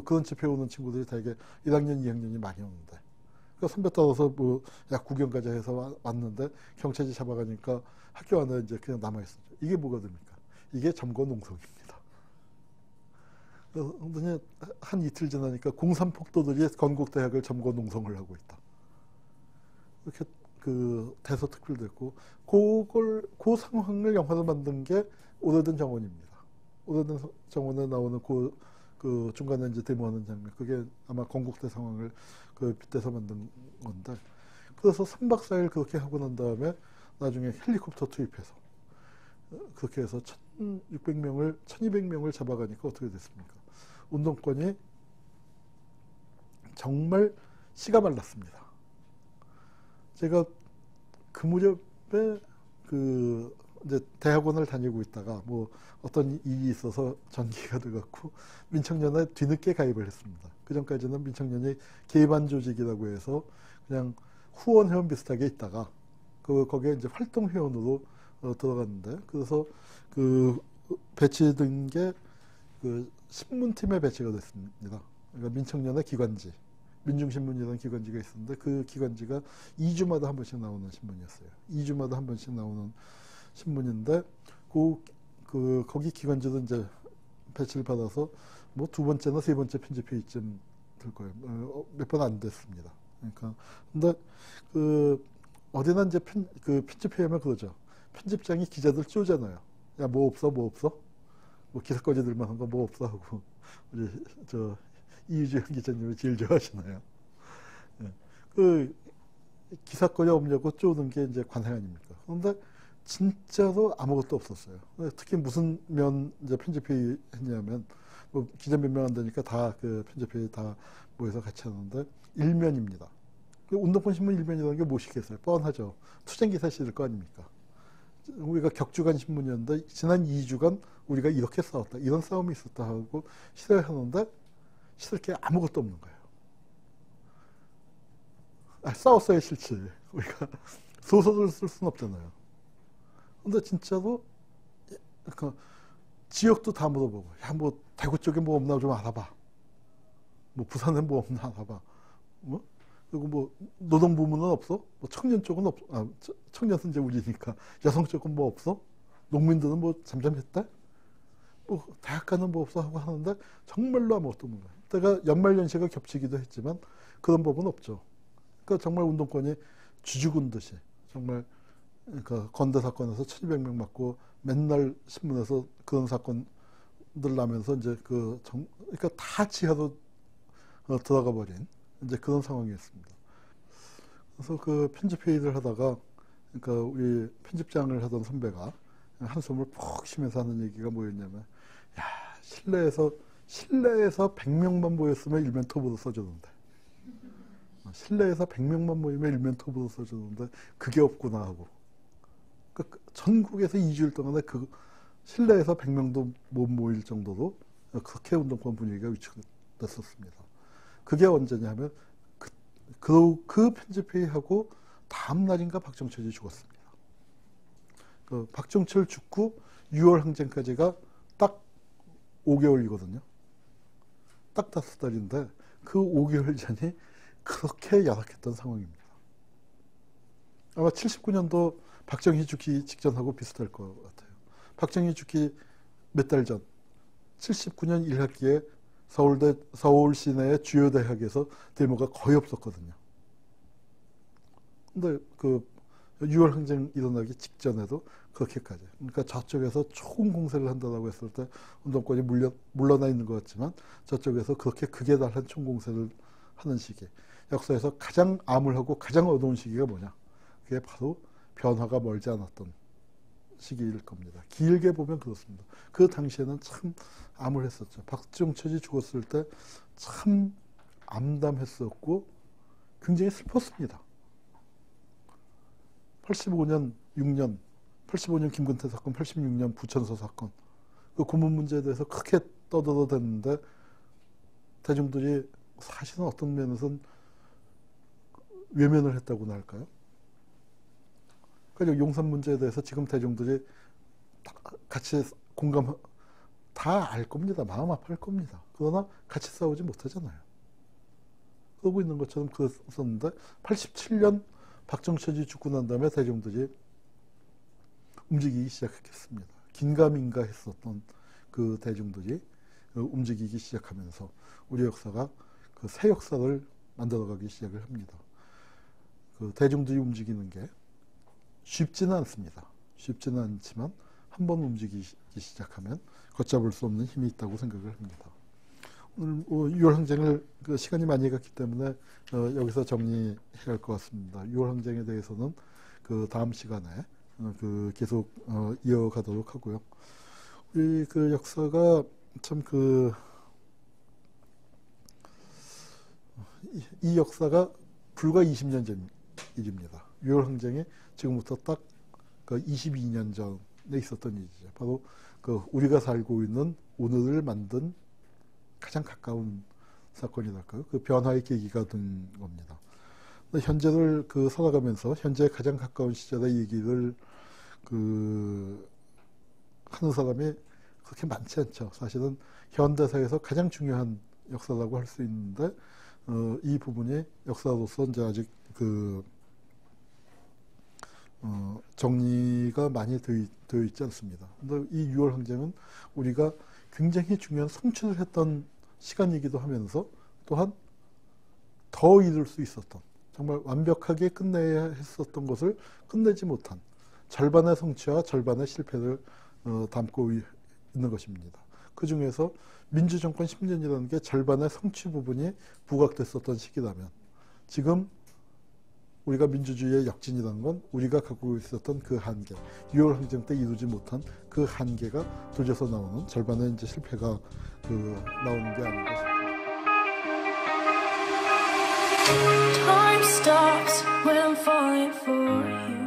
그런 집회 오는 친구들이 되게 1학년, 2학년이 많이 오는데. 그러니까 선배 따라서 뭐 약 구경까지 해서 왔는데 경찰이 잡아가니까 학교 안에 이제 그냥 남아있었죠. 이게 뭐가 됩니까? 이게 점거 농성입니다. 그래서 한 이틀 지나니까 공산폭도들이 건국대학을 점거 농성을 하고 있다. 이렇게 그 대서특필됐고, 그 상황을 영화로 만든 게 오래된 정원입니다. 오래된 정원에 나오는 그 중간에 이제 데모하는 장면, 그게 아마 건국대 상황을 그 빗대서 만든 건데, 그래서 3박 4일 그렇게 하고 난 다음에 나중에 헬리콥터 투입해서 그렇게 해서 1,600명을, 1,200명을 잡아가니까 어떻게 됐습니까? 운동권이 정말 씨가 말랐습니다. 제가 그 무렵에 그 이제 대학원을 다니고 있다가 뭐 어떤 일이 있어서 전기가 돼갖고 민청년에 뒤늦게 가입을 했습니다. 그 전까지는 민청년이 개반 조직이라고 해서 그냥 후원 회원 비슷하게 있다가 거기에 이제 활동 회원으로 들어갔는데, 그래서 그 배치된 게 그 신문팀에 배치가 됐습니다. 그러니까 민청년의 기관지, 민중신문이라는 기관지가 있었는데 그 기관지가 2주마다 한 번씩 나오는 신문이었어요. 2주마다 한 번씩 나오는 신문인데 거기 기관지도 이제 배치를 받아서 뭐 2번째나 3번째 편집회의쯤 될 거예요. 몇 번 안 됐습니다. 그러니까 근데 그 어디나 이제 편집회의하면 그러죠. 편집장이 기자들 쪼잖아요. 야, 뭐 없어, 뭐 없어? 뭐 기사거리 들만한 거 뭐 없어 하고 우리 이유주영 기자님이 제일 좋아하시나요? 네. 그 기사거리 없냐고 쪼는 게 이제 관행 아닙니까? 그런데 진짜로 아무것도 없었어요. 특히 무슨 면 이제 편집회의 했냐면 뭐 기자 몇 명 안 되니까 다 그 편집회의 다 모여서 같이 하는데 일면입니다. 운동권 신문 일면이라는 게 무엇이겠어요? 뻔하죠. 투쟁 기사 실을 거 아닙니까? 우리가 격주간 신문이었는데 지난 2주간 우리가 이렇게 싸웠다, 이런 싸움이 있었다 하고 실을 하는데 실을 게 아무것도 없는 거예요. 싸웠어야 실지. 우리가 소설을 쓸 수는 없잖아요. 근데 진짜로 그 지역도 다 물어보고, 야, 뭐 대구 쪽에 뭐 없나 좀 알아봐. 뭐 부산에 뭐 없나 알아봐. 뭐? 그리고 뭐 노동 부문은 없어? 뭐 청년 쪽은 없어? 청년은 이제 우리니까. 여성 쪽은 뭐 없어? 농민들은 뭐 잠잠했다? 뭐 대학 가는 뭐 없어 하고 하는데 정말로 아무것도 없는 거예요. 때가 연말연시가 겹치기도 했지만 그런 법은 없죠. 그러니까 정말 운동권이 쥐죽은 듯이 정말, 그러니까 건대 사건에서 1,200명 맞고 맨날 신문에서 그런 사건들 나면서 이제 그러니까 다 지하로 들어가 버린 이제 그런 상황이었습니다. 그래서 그 편집회의를 하다가, 그러니까 우리 편집장을 하던 선배가 한숨을 푹 쉬면서 하는 얘기가 뭐였냐면, 야, 실내에서 100명만 모였으면 일면 톱으로 써주는데, 실내에서 100명만 모이면 일면 톱으로 써주는데 그게 없구나 하고, 그러니까 전국에서 2주일 동안에 그 실내에서 100명도 못 모일 정도로 그렇게 운동권 분위기가 위축됐었습니다. 그게 언제냐 하면 그 편집회의하고 다음 날인가 박정철이 죽었습니다. 그 박정철 죽고 6월 항쟁까지가 딱 5개월이거든요. 딱 5달인데 그 5개월 전이 그렇게 열악했던 상황입니다. 아마 79년도 박정희 죽기 직전하고 비슷할 것 같아요. 박정희 죽기 몇 달 전, 79년 1학기에 서울 시내의 주요 대학에서 데모가 거의 없었거든요. 근데 그 6월 항쟁 일어나기 직전에도 그렇게까지. 그러니까 저쪽에서 총 공세를 한다고 했을 때 운동권이 물러나 있는 것 같지만 저쪽에서 그렇게 극에 달한 총 공세를 하는 시기. 역사에서 가장 암울하고 가장 어두운 시기가 뭐냐? 그게 바로 변화가 멀지 않았던 시기일 겁니다. 길게 보면 그렇습니다. 그 당시에는 참 암울했었죠. 박정철이 죽었을 때 참 암담했었고 굉장히 슬펐습니다. 85년, 6년, 85년 김근태 사건, 86년 부천서 사건, 그 고문 문제에 대해서 크게 떠들어댔는데 대중들이 사실은 어떤 면에서는 외면을 했다고나 할까요? 그러니까 용산 문제에 대해서 지금 대중들이 같이 공감 다 알 겁니다. 마음 아파할 겁니다. 그러나 같이 싸우지 못하잖아요. 그러고 있는 것처럼 그랬었는데 87년 박정철이 죽고 난 다음에 대중들이 움직이기 시작했습니다. 긴가민가 했었던 그 대중들이 움직이기 시작하면서 우리 역사가 그 새 역사를 만들어가기 시작을 합니다. 그 대중들이 움직이는 게 쉽지는 않습니다. 쉽지는 않지만 한번 움직이기 시작하면 걷잡을 수 없는 힘이 있다고 생각을 합니다. 오늘 6월 항쟁을 시간이 많이 갔기 때문에 여기서 정리해야 할 것 같습니다. 6월 항쟁에 대해서는 그 다음 시간에 계속 이어가도록 하고요. 우리 그 역사가 참 이 역사가 불과 20년 전 일입니다. 6월 항쟁이 지금부터 딱 22년 전에 있었던 일이죠. 바로 우리가 살고 있는 오늘을 만든 가장 가까운 사건이랄까요? 그 변화의 계기가 된 겁니다. 현재를 살아가면서 현재 가장 가까운 시절의 얘기를 하는 사람이 그렇게 많지 않죠. 사실은 현대사에서 가장 중요한 역사라고 할 수 있는데 이 부분이 역사로서 이제 아직 정리가 많이 되어 있지 않습니다. 근데 이 6월 항쟁은 우리가 굉장히 중요한 성취를 했던 시간이기도 하면서 또한 더 이룰 수 있었던 정말 완벽하게 끝내야 했었던 것을 끝내지 못한 절반의 성취와 절반의 실패를 담고 있는 것입니다. 그 중에서 민주정권 10년이라는 게 절반의 성취 부분이 부각됐었던 시기라면 지금 우리가 민주주의의 역진이라는 건 우리가 갖고 있었던 그 한계, 6월 항쟁 때 이루지 못한 그 한계가 도져서 나오는 절반의 이제 실패가 나오는 게 아닌가 싶습니다. Time stops when I'm falling for you.